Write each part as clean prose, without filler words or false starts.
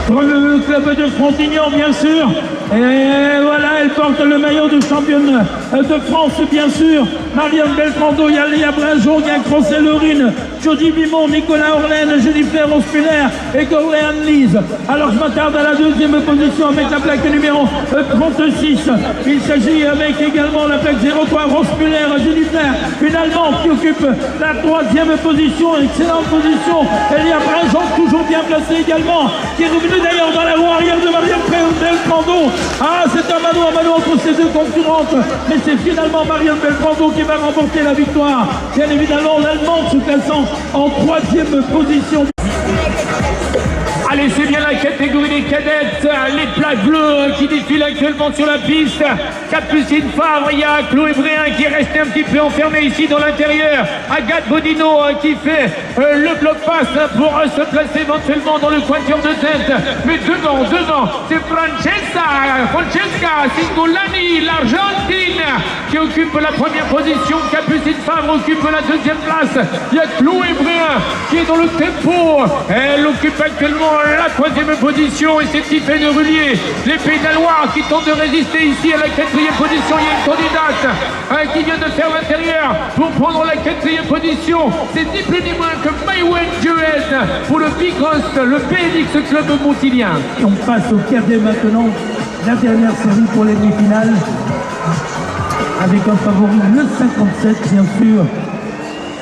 pour le club de Frontignan, bien sûr. Et voilà, elle porte le maillot de championne de France, bien sûr. Marianne Beltrando, il y a Léa Brinjon, il y a Crossé-Lorine, Jody Bimon, Nicolas Orlaine, Jennifer Rospulaire et Corléane Lise. Alors je m'attarde à la deuxième position avec la plaque numéro 36. Il s'agit avec également la plaque 03 Rospulaire, Jennifer, une Allemande qui occupe la troisième position, excellente position. Et Léa Brinjon, toujours bien placée également, qui est revenue d'ailleurs dans la roue arrière de Marianne Beltrando. Ah, c'est un mano à mano entre ces deux concurrentes, mais c'est finalement Marianne Beltrando qui va remporter la victoire. Bien évidemment, l'Allemande se classant en troisième position. Allez, c'est bien la catégorie des cadettes, les plaques bleues qui défilent actuellement sur la piste. Capucine Favre, il y a Chloé Bréhin qui est restée un petit peu enfermée ici dans l'intérieur. Agathe Bodino qui fait le bloc passe pour se placer éventuellement dans le quintuor de tête. Mais devant, c'est Francesca Singolani, l'Argentine, qui occupe la première position. Capucine Favre occupe la deuxième place. Il y a Chloé Bréhin qui est dans le tempo. Elle occupe actuellement la troisième position et c'est Tiffaine Rullier, les Pédalois qui tentent de résister ici à la quatrième position. Il y a une candidate qui vient de faire l'intérieur pour prendre la quatrième position. C'est ni plus ni moins que Maïwen Joël pour le Bicross, le BMX Club Montilien. Et on passe au cadet maintenant, la dernière série pour les demi-finales, avec un favori, le 57 bien sûr.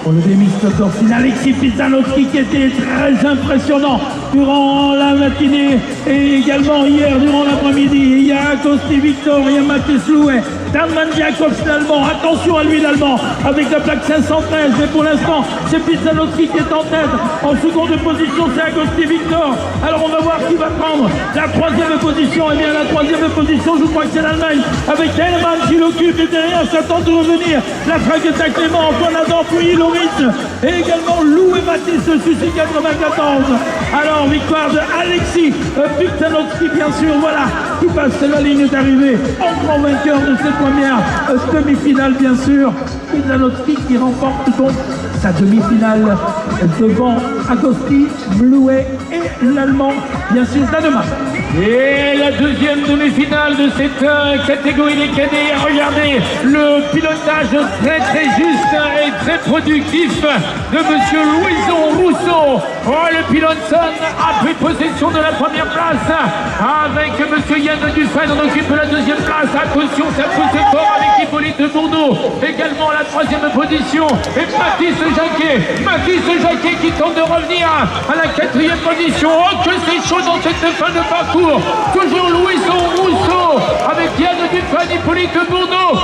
Pour le BMX Corsin, Alexis Pizanowski qui était très impressionnant durant la matinée et également hier durant l'après-midi. Il y a Agosti Victor, il y a Mathis Louet, Darman Jacobs l'Allemand. Attention à lui l'Allemand avec la plaque 513, mais pour l'instant c'est Pizanowski qui est en tête. En seconde position c'est Agosti Victor. Alors on va voir qui va prendre la troisième position. Et bien la troisième position, je crois que c'est l'Allemagne avec Hellman qui l'occupe et derrière ça tente de revenir. La Fraguetta Clément, Antoine Adam, puis Loris et également Lou et Mathis Sucy 94. Alors victoire de Alexis Pizanowski bien sûr, voilà, qui passe la ligne d'arrivée en grand vainqueur de cette première demi-finale bien sûr. Pizanowski qui remporte donc sa demi-finale devant Agosti, Blouet et l'Allemand bien sûr Danemark. Et la deuxième demi-finale de cette catégorie des cadets, regardez le pilotage très très juste et très productif de monsieur Louison Rousseau. Oh, le pilote a pris possession de la première place avec monsieur Yann Dufresne, on occupe la deuxième place. Attention, ça pousse fort avec Hippolyte Bourdeau, également la troisième position. Et Mathis Jacquet qui tente de revenir à la quatrième position. Oh, que c'est chaud dans cette fin de parcours. Toujours Louison Rousseau avec Yann Dufresne, Hippolyte Bourdeau